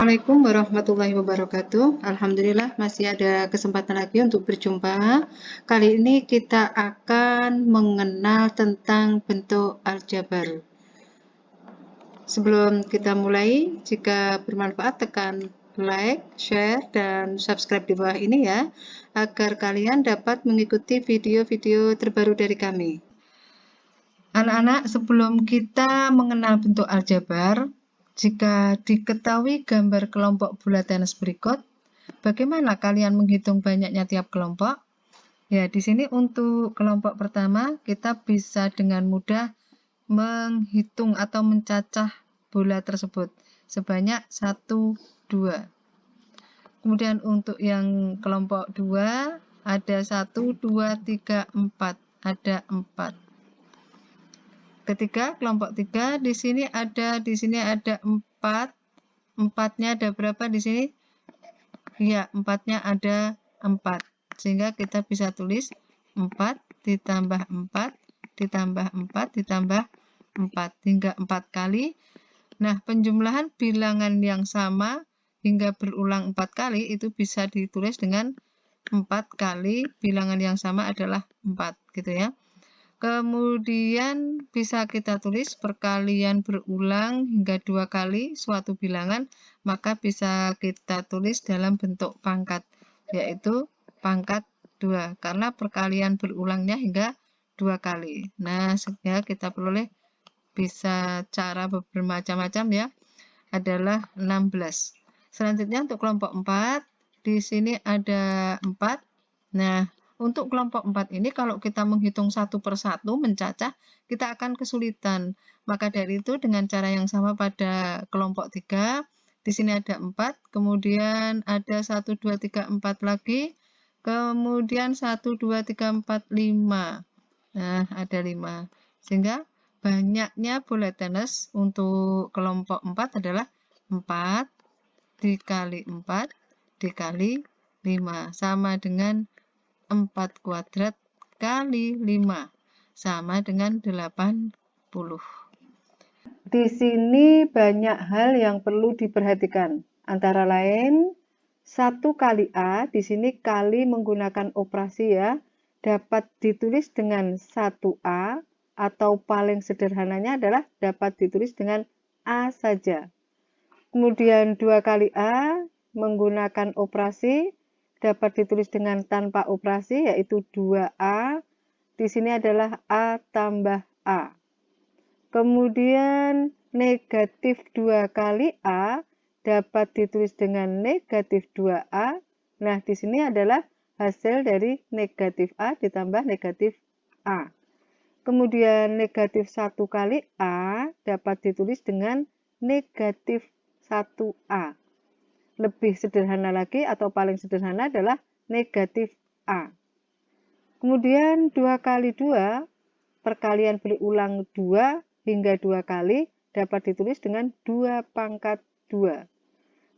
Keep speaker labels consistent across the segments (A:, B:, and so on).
A: Assalamualaikum warahmatullahi wabarakatuh. Alhamdulillah masih ada kesempatan lagi untuk berjumpa. Kali ini kita akan mengenal tentang bentuk aljabar. Sebelum kita mulai, jika bermanfaat tekan like, share, dan subscribe di bawah ini ya, agar kalian dapat mengikuti video-video terbaru dari kami. Anak-anak, sebelum kita mengenal bentuk aljabar, jika diketahui gambar kelompok bulat tenis berikut, bagaimana kalian menghitung banyaknya tiap kelompok? Ya, di sini untuk kelompok pertama, kita bisa dengan mudah menghitung atau mencacah bola tersebut sebanyak 1, 2. Kemudian untuk yang kelompok 2, ada 1, 2, 3, 4. Ada 4. Ketiga, kelompok 3, di sini ada 4. 4-nya ada berapa di sini? Ya, 4-nya ada 4. Sehingga kita bisa tulis 4 ditambah 4 ditambah 4 ditambah 4 hingga 4 kali. Nah, penjumlahan bilangan yang sama hingga berulang 4 kali itu bisa ditulis dengan 4 kali bilangan yang sama adalah 4 gitu ya. Kemudian bisa kita tulis perkalian berulang hingga 2 kali suatu bilangan, maka bisa kita tulis dalam bentuk pangkat, yaitu pangkat 2, karena perkalian berulangnya hingga 2 kali. Nah, sehingga kita peroleh bisa cara bermacam-macam ya, adalah 16. Selanjutnya untuk kelompok 4, di sini ada 4. Nah, untuk kelompok 4 ini kalau kita menghitung satu persatu mencacah, kita akan kesulitan. Maka dari itu dengan cara yang sama pada kelompok 3, di sini ada 4, kemudian ada 1, 2, 3, 4 lagi, kemudian 1, 2, 3, 4, 5. Nah, ada 5. Sehingga banyaknya bola tenis untuk kelompok 4 adalah 4 dikali 4 dikali 5, sama dengan 4 kuadrat kali 5, sama dengan 80. Di sini banyak hal yang perlu diperhatikan. Antara lain, 1 kali A, di sini kali menggunakan operasi ya, dapat ditulis dengan 1A, atau paling sederhananya adalah dapat ditulis dengan A saja. Kemudian 2 kali A menggunakan operasi dapat ditulis dengan tanpa operasi, yaitu 2A. Di sini adalah A tambah A. Kemudian negatif 2 kali A dapat ditulis dengan negatif 2A. Nah, di sini adalah hasil dari negatif A ditambah negatif A. Kemudian negatif 1 kali A dapat ditulis dengan negatif 1A. Lebih sederhana lagi atau paling sederhana adalah negatif A. Kemudian 2 kali 2, perkalian berulang 2 hingga 2 kali dapat ditulis dengan 2 pangkat 2.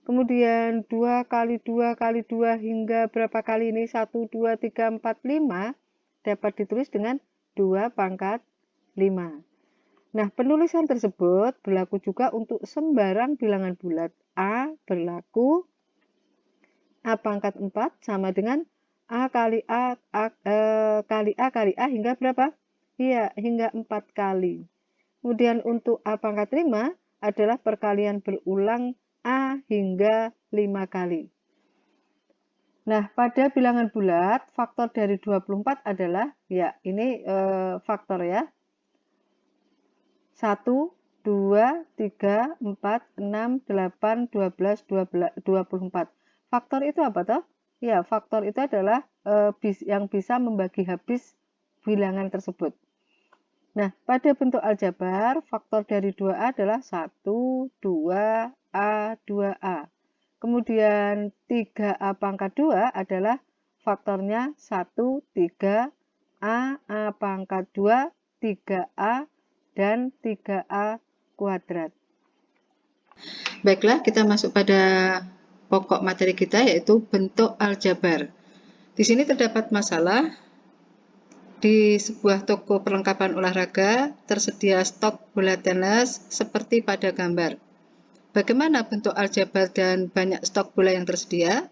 A: Kemudian 2 kali 2 kali 2 hingga berapa kali ini? 1, 2, 3, 4, 5 dapat ditulis dengan 2 pangkat 5. Nah, penulisan tersebut berlaku juga untuk sembarang bilangan bulat. A berlaku A pangkat 4 sama dengan A kali A, kali A kali A hingga berapa? Iya, hingga 4 kali. Kemudian untuk A pangkat 5 adalah perkalian berulang A hingga 5 kali. Nah, pada bilangan bulat, faktor dari 24 adalah, ya ini faktor ya, 1, 2, 3, 4, 6, 8, 12, 24. Faktor itu apa toh? Ya, faktor itu adalah yang bisa membagi habis bilangan tersebut. Nah, pada bentuk aljabar, faktor dari 2A adalah 1, 2A, 2A. Kemudian 3A pangkat 2 adalah faktornya 1, 3, A pangkat 2, 3A, dan 3A kuadrat. Baiklah, kita masuk pada pokok materi kita, yaitu bentuk aljabar. Di sini terdapat masalah. Di sebuah toko perlengkapan olahraga tersedia stok bola tenis seperti pada gambar. Bagaimana bentuk aljabar dan banyak stok bola yang tersedia?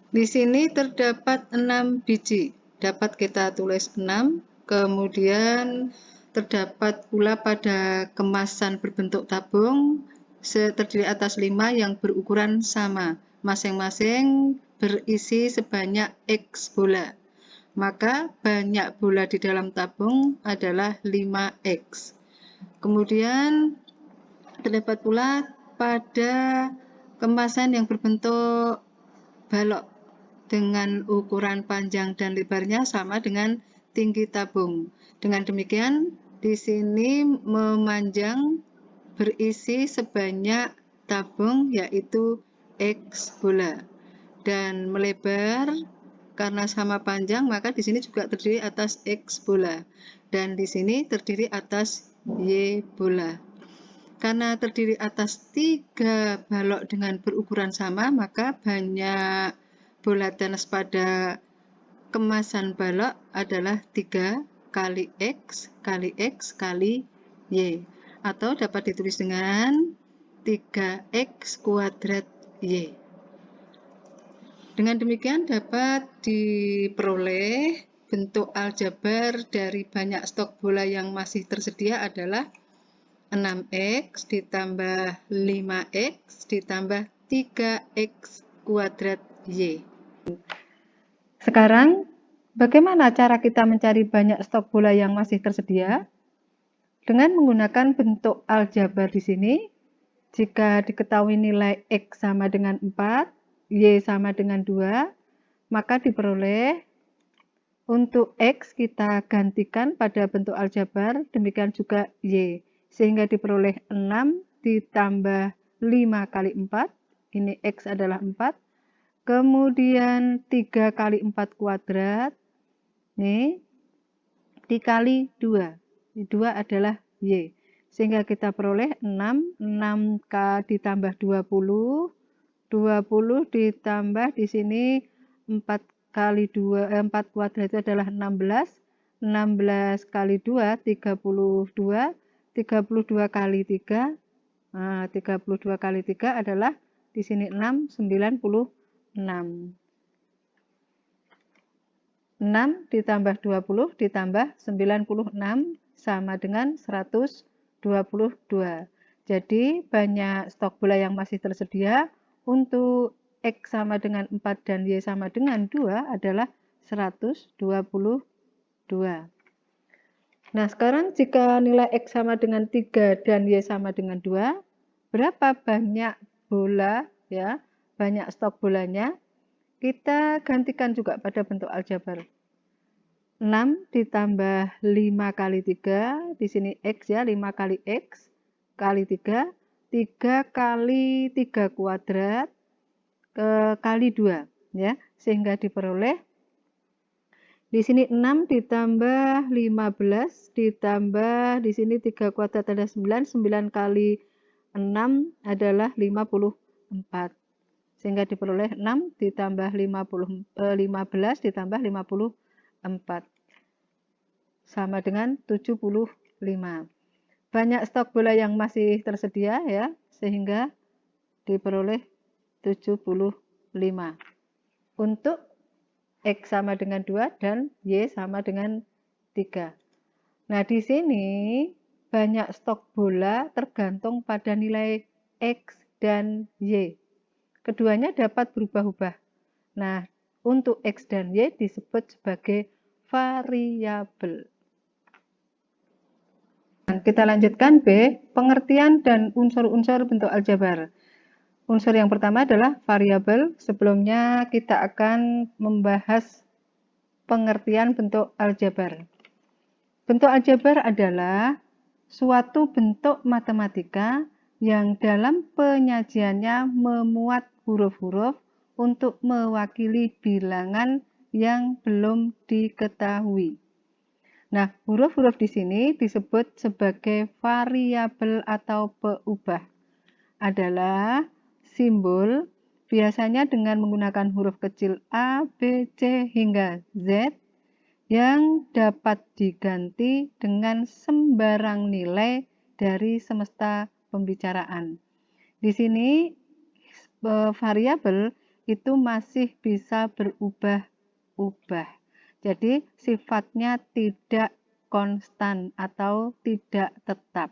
A: Di sini terdapat 6 biji. Dapat kita tulis 6. Kemudian terdapat pula pada kemasan berbentuk tabung terdiri atas 5 yang berukuran sama. Masing-masing berisi sebanyak X bola. Maka banyak bola di dalam tabung adalah 5X. Kemudian terdapat pula pada kemasan yang berbentuk balok dengan ukuran panjang dan lebarnya sama dengan tinggi tabung. Dengan demikian, di sini memanjang berisi sebanyak tabung yaitu X bola dan melebar karena sama panjang maka di sini juga terdiri atas X bola dan di sini terdiri atas Y bola. Karena terdiri atas 3 balok dengan berukuran sama, maka banyak bola tenis pada kemasan balok adalah 3 kali X kali X kali Y. Atau dapat ditulis dengan 3X kuadrat Y. Dengan demikian dapat diperoleh bentuk aljabar dari banyak stok bola yang masih tersedia adalah 6X ditambah 5X ditambah 3X kuadrat Y. Sekarang, bagaimana cara kita mencari banyak stok bola yang masih tersedia? Dengan menggunakan bentuk aljabar di sini, jika diketahui nilai X sama dengan 4, Y sama dengan 2, maka diperoleh untuk X kita gantikan pada bentuk aljabar, demikian juga Y. Sehingga diperoleh 6 ditambah 5 kali 4, ini X adalah 4. Kemudian 3 kali 4 kuadrat, ini dikali 2. 2 adalah Y. Sehingga kita peroleh 6 ditambah 20, 20 ditambah di sini 4 kali 2, 4 kuadrat itu adalah 16, 16 kali 2, 32, 32 kali 3, 32 kali 3 adalah di sini 6, 96. 6 ditambah 20 ditambah 96 sama dengan 122. Jadi banyak stok bola yang masih tersedia untuk X sama dengan 4 dan Y sama dengan 2 adalah 122. Nah, sekarang jika nilai X sama dengan 3 dan Y sama dengan 2, berapa banyak bola ya? Banyak stok bolanya? Kita gantikan juga pada bentuk aljabar. 6 ditambah 5 kali 3, di sini X ya, 5 kali X kali 3, 3 kali 3 kuadrat kali 2 ya, sehingga diperoleh di sini 6 ditambah 15 ditambah di sini 3 kuadrat ada 9, 9 kali 6 adalah 54. Sehingga diperoleh 6 ditambah 15 ditambah 54 sama dengan 75. Banyak stok bola yang masih tersedia ya, sehingga diperoleh 75. Untuk X sama dengan 2 dan Y sama dengan 3. Nah, di sini banyak stok bola tergantung pada nilai X dan Y. Keduanya dapat berubah-ubah. Nah, untuk X dan Y disebut sebagai variabel. Kita lanjutkan B, pengertian dan unsur-unsur bentuk aljabar. Unsur yang pertama adalah variabel. Sebelumnya kita akan membahas pengertian bentuk aljabar. Bentuk aljabar adalah suatu bentuk matematika yang dalam penyajiannya memuat huruf-huruf untuk mewakili bilangan yang belum diketahui. Nah, huruf-huruf di sini disebut sebagai variabel atau peubah. Adalah simbol biasanya dengan menggunakan huruf kecil A, B, C hingga Z yang dapat diganti dengan sembarang nilai dari semesta pembicaraan. Di sini variabel itu masih bisa berubah-ubah. Jadi sifatnya tidak konstan atau tidak tetap,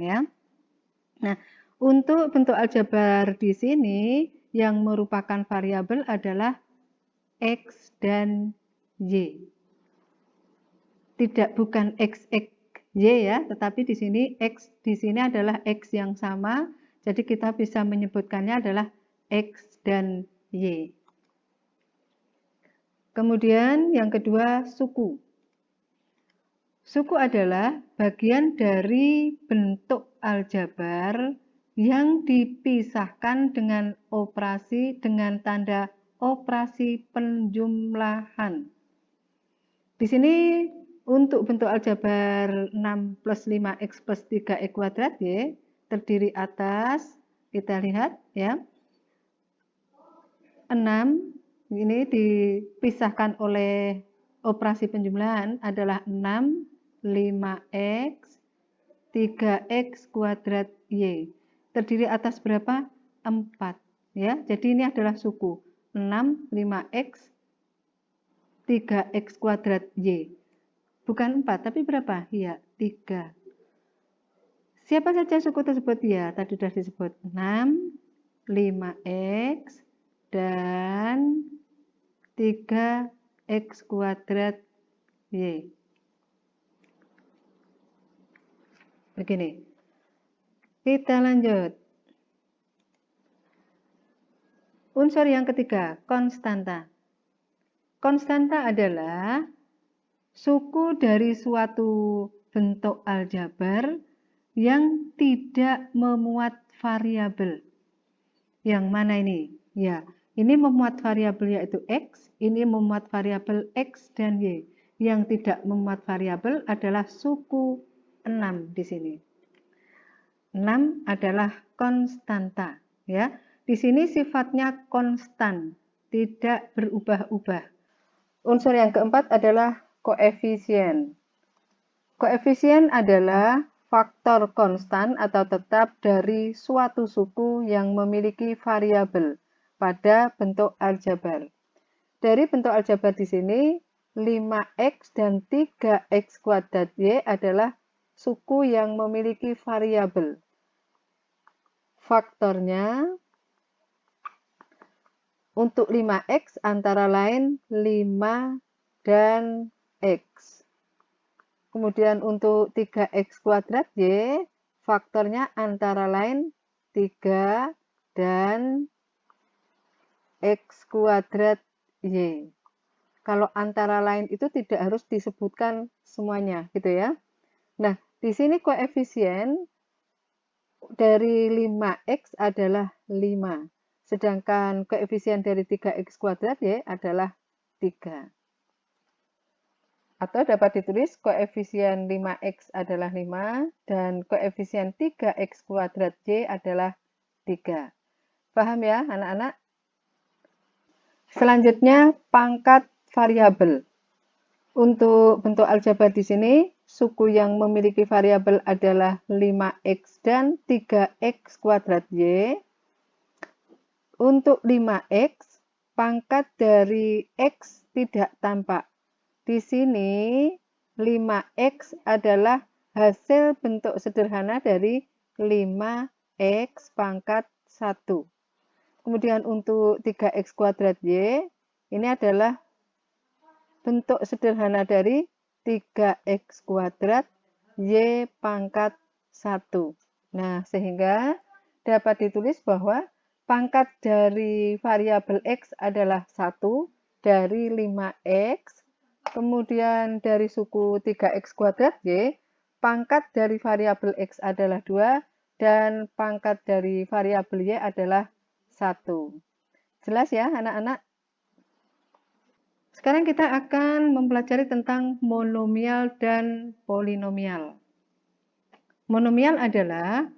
A: ya. Nah, untuk bentuk aljabar di sini yang merupakan variabel adalah X dan Y. Bukan X, Y ya, tetapi di sini X di sini adalah X yang sama, jadi kita bisa menyebutkannya adalah X dan Y. Kemudian yang kedua, suku. Suku adalah bagian dari bentuk aljabar yang dipisahkan dengan operasi dengan tanda operasi penjumlahan. Di sini untuk bentuk aljabar 6 plus 5x plus 3x kuadrat Y terdiri atas, kita lihat ya, 6 ini dipisahkan oleh operasi penjumlahan adalah 6, 5x, 3x kuadrat Y. Terdiri atas berapa? 4. Ya, jadi ini adalah suku. 6, 5x, 3x kuadrat Y. Bukan 4, tapi berapa? Ya, 3. Siapa saja suku tersebut? Ya, tadi sudah disebut 6, 5x, dan 3x kuadrat Y. Begini. Kita lanjut. Unsur yang ketiga, konstanta. Konstanta adalah suku dari suatu bentuk aljabar yang tidak memuat variabel. Yang mana ini? Ya, ini memuat variabel yaitu X, ini memuat variabel X dan Y. Yang tidak memuat variabel adalah suku 6 di sini. 6 adalah konstanta, ya. Di sini sifatnya konstan, tidak berubah-ubah. Unsur yang keempat adalah koefisien. Koefisien adalah faktor konstan atau tetap dari suatu suku yang memiliki variabel pada bentuk aljabar. Dari bentuk aljabar di sini, 5x dan 3x kuadrat Y adalah suku yang memiliki variabel. Faktornya untuk 5x antara lain 5 dan X. Kemudian untuk 3x kuadrat Y, faktornya antara lain 3 dan X kuadrat Y. Kalau antara lain itu tidak harus disebutkan semuanya, gitu ya. Nah, di sini koefisien dari 5x adalah 5. Sedangkan koefisien dari 3x kuadrat Y adalah 3. Atau dapat ditulis koefisien 5x adalah 5 dan koefisien 3x kuadrat Y adalah 3. Paham ya anak-anak? Selanjutnya pangkat variabel. Untuk bentuk aljabar di sini, suku yang memiliki variabel adalah 5x dan 3x kuadrat Y. Untuk 5x, pangkat dari x tidak tampak. Di sini 5x adalah hasil bentuk sederhana dari 5x pangkat 1. Kemudian untuk 3x kuadrat Y, ini adalah bentuk sederhana dari 3x kuadrat Y pangkat 1. Nah, sehingga dapat ditulis bahwa pangkat dari variabel X adalah 1 dari 5x, kemudian dari suku 3x kuadrat Y, pangkat dari variabel X adalah 2, dan pangkat dari variabel Y adalah 1. Jelas ya anak-anak? Sekarang kita akan mempelajari tentang monomial dan polinomial. Monomial adalah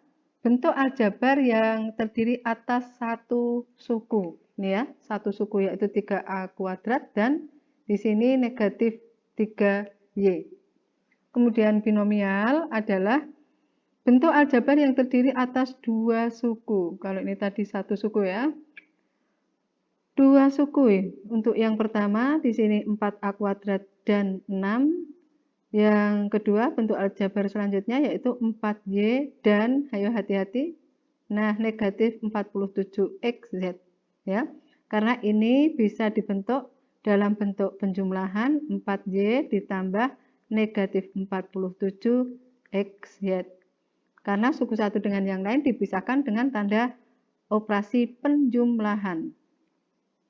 A: bentuk aljabar yang terdiri atas satu suku. Ini ya, satu suku yaitu 3a kuadrat dan di sini negatif 3y. Kemudian binomial adalah Bentuk aljabar yang terdiri atas dua suku. Kalau ini tadi satu suku ya. Dua suku. Untuk yang pertama di sini 4A kuadrat dan 6. Yang kedua bentuk aljabar selanjutnya yaitu 4Y dan, ayo hati-hati, nah negatif 47XZ ya. Karena ini bisa dibentuk dalam bentuk penjumlahan 4Y ditambah negatif 47XZ. Karena suku satu dengan yang lain dipisahkan dengan tanda operasi penjumlahan.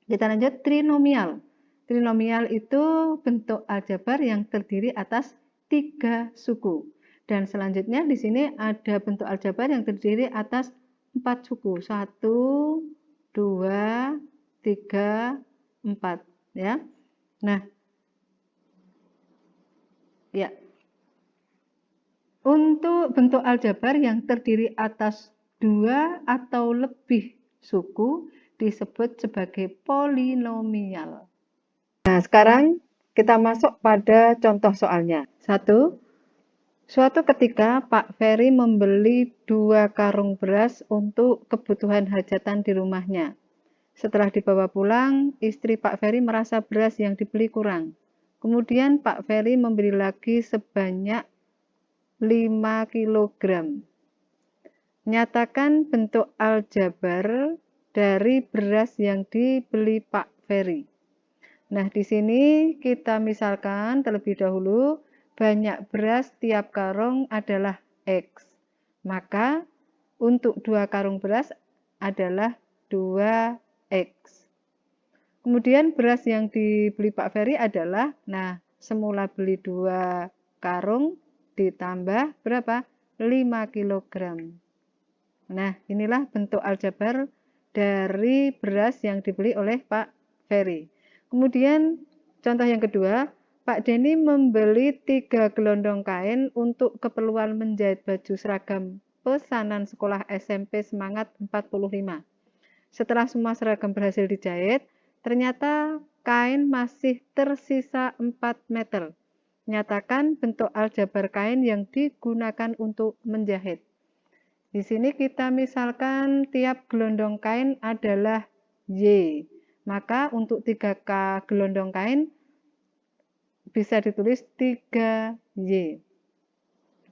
A: Kita lanjut trinomial. Trinomial itu bentuk aljabar yang terdiri atas 3 suku. Dan selanjutnya di sini ada bentuk aljabar yang terdiri atas 4 suku. 1, 2, 3, 4. Ya. Nah, ya. Untuk bentuk aljabar yang terdiri atas 2 atau lebih suku disebut sebagai polinomial. Nah, sekarang kita masuk pada contoh soalnya. 1. Suatu ketika Pak Ferry membeli 2 karung beras untuk kebutuhan hajatan di rumahnya. Setelah dibawa pulang, istri Pak Ferry merasa beras yang dibeli kurang. Kemudian Pak Ferry membeli lagi sebanyak 5 kilogram. Nyatakan bentuk aljabar dari beras yang dibeli Pak Ferry. Nah, di sini kita misalkan terlebih dahulu banyak beras tiap karung adalah X. Maka untuk 2 karung beras adalah 2X. Kemudian beras yang dibeli Pak Ferry adalah, nah, semula beli 2 karung ditambah berapa? 5 kilogram. Nah, inilah bentuk aljabar dari beras yang dibeli oleh Pak Ferry. Kemudian contoh yang kedua, Pak Denny membeli 3 gelondong kain untuk keperluan menjahit baju seragam pesanan sekolah SMP Semangat 45. Setelah semua seragam berhasil dijahit, ternyata kain masih tersisa 4 meter. Nyatakan bentuk aljabar kain yang digunakan untuk menjahit. Di sini kita misalkan tiap gelondong kain adalah Y. Maka untuk 3 gelondong kain bisa ditulis 3Y.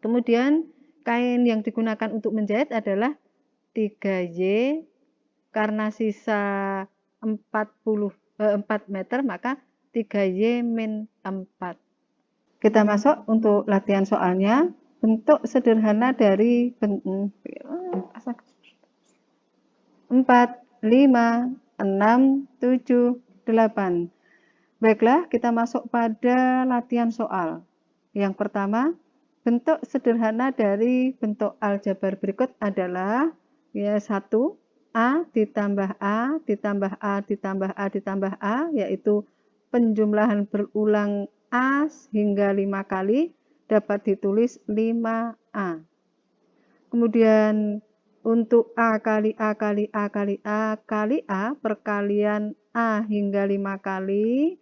A: Kemudian kain yang digunakan untuk menjahit adalah 3Y. Karena sisa 4 meter maka 3Y min 4. Kita masuk untuk latihan soalnya. Bentuk sederhana dari 4, 5, 6, 7, 8. Baiklah, kita masuk pada latihan soal. Yang pertama, bentuk sederhana dari bentuk aljabar berikut adalah ya 1, A ditambah A ditambah A ditambah A ditambah A, yaitu penjumlahan berulang A hingga 5 kali dapat ditulis 5A. Kemudian untuk A kali A kali A kali A kali A perkalian A hingga 5 kali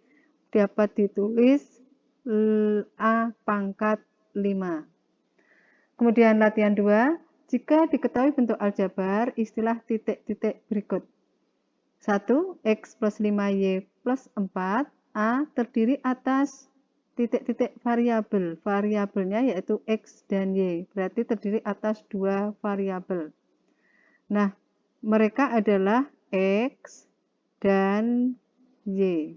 A: dapat ditulis A pangkat 5. Kemudian latihan 2, jika diketahui bentuk aljabar, istilah titik-titik berikut. 1. X plus 5Y plus 4. A terdiri atas titik-titik variabel. Variabelnya yaitu X dan Y. Berarti terdiri atas 2 variabel. Nah, mereka adalah X dan Y.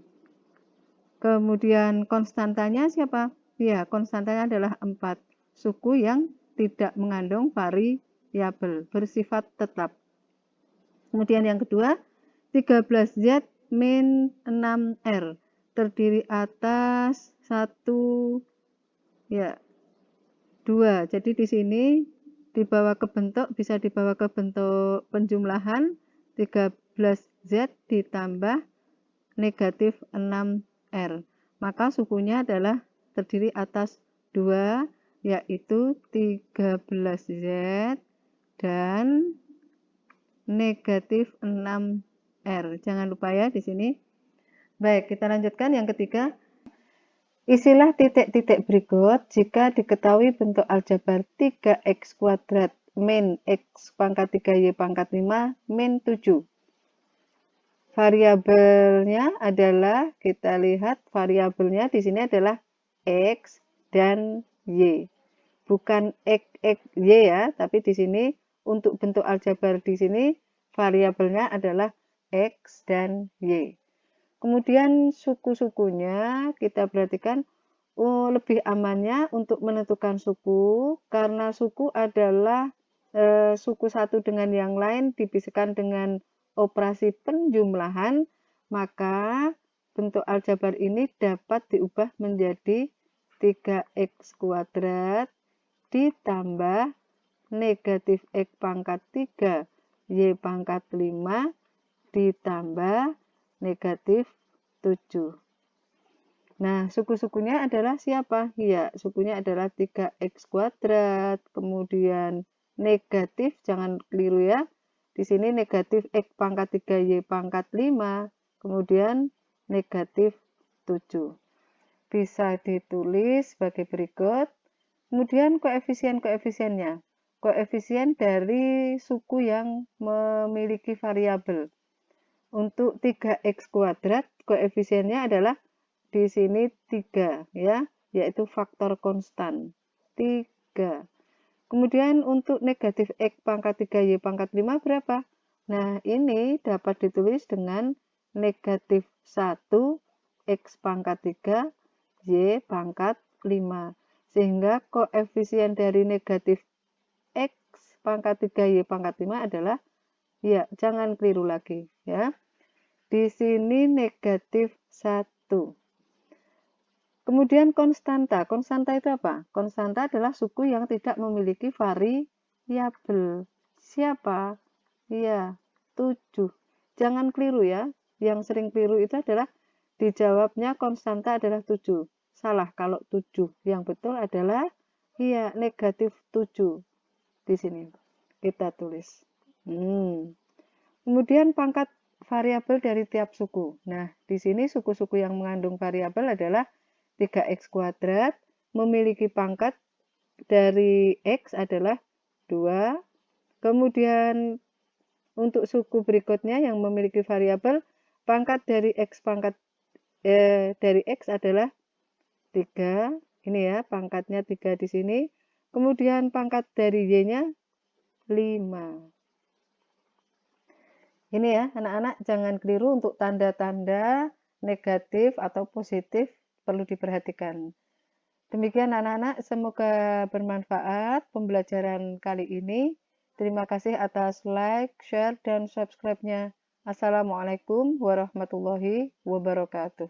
A: Kemudian konstantanya siapa? Ya, konstantanya adalah 4. Suku yang tidak mengandung variabel, bersifat tetap. Kemudian yang kedua, 13Z min 6R. Terdiri atas 1, ya, 2. Jadi di sini dibawa ke bentuk, bisa dibawa ke bentuk penjumlahan 13Z ditambah negatif 6R. Maka sukunya adalah terdiri atas 2, yaitu 13Z dan negatif 6R. Jangan lupa ya di sini. Baik, kita lanjutkan yang ketiga. Isilah titik-titik berikut jika diketahui bentuk aljabar 3x kuadrat min x pangkat 3y pangkat 5 min 7. Variabelnya adalah, kita lihat variabelnya di sini adalah x dan y. Bukan x y ya, tapi di sini untuk bentuk aljabar di sini variabelnya adalah x dan y. Kemudian suku-sukunya kita perhatikan, lebih amannya untuk menentukan suku karena suku adalah suku satu dengan yang lain dipisahkan dengan operasi penjumlahan, maka bentuk aljabar ini dapat diubah menjadi 3x kuadrat ditambah negatif x pangkat 3 y pangkat 5 ditambah negatif 7. Nah, suku-sukunya adalah siapa? Ya, sukunya adalah 3x kuadrat, kemudian negatif, jangan keliru ya. Di sini negatif x pangkat 3y pangkat 5, kemudian negatif 7. Bisa ditulis sebagai berikut. Kemudian koefisien-koefisiennya. Koefisien dari suku yang memiliki variabel. Untuk 3x kuadrat, koefisiennya adalah di sini 3 ya, yaitu faktor konstan 3. Kemudian untuk negatif x pangkat 3y pangkat 5 berapa? Nah, ini dapat ditulis dengan negatif 1 x pangkat 3 y pangkat 5. Sehingga koefisien dari negatif x pangkat 3y pangkat 5 adalah, ya jangan keliru lagi ya. Di sini negatif 1. Kemudian konstanta. Konstanta itu apa? Konstanta adalah suku yang tidak memiliki variabel. Siapa? Iya, 7. Jangan keliru ya. Yang sering keliru itu adalah dijawabnya konstanta adalah 7. Salah kalau 7. Yang betul adalah iya, negatif 7. Di sini kita tulis. Kemudian pangkat variabel dari tiap suku. Nah, di sini suku-suku yang mengandung variabel adalah 3x kuadrat, memiliki pangkat dari x adalah 2. Kemudian untuk suku berikutnya yang memiliki variabel, pangkat dari x dari x adalah 3. Ini ya, pangkatnya 3 di sini. Kemudian pangkat dari y-nya 5. Ini ya, anak-anak jangan keliru untuk tanda-tanda negatif atau positif perlu diperhatikan. Demikian anak-anak, semoga bermanfaat pembelajaran kali ini. Terima kasih atas like, share, dan subscribe-nya. Assalamualaikum warahmatullahi wabarakatuh.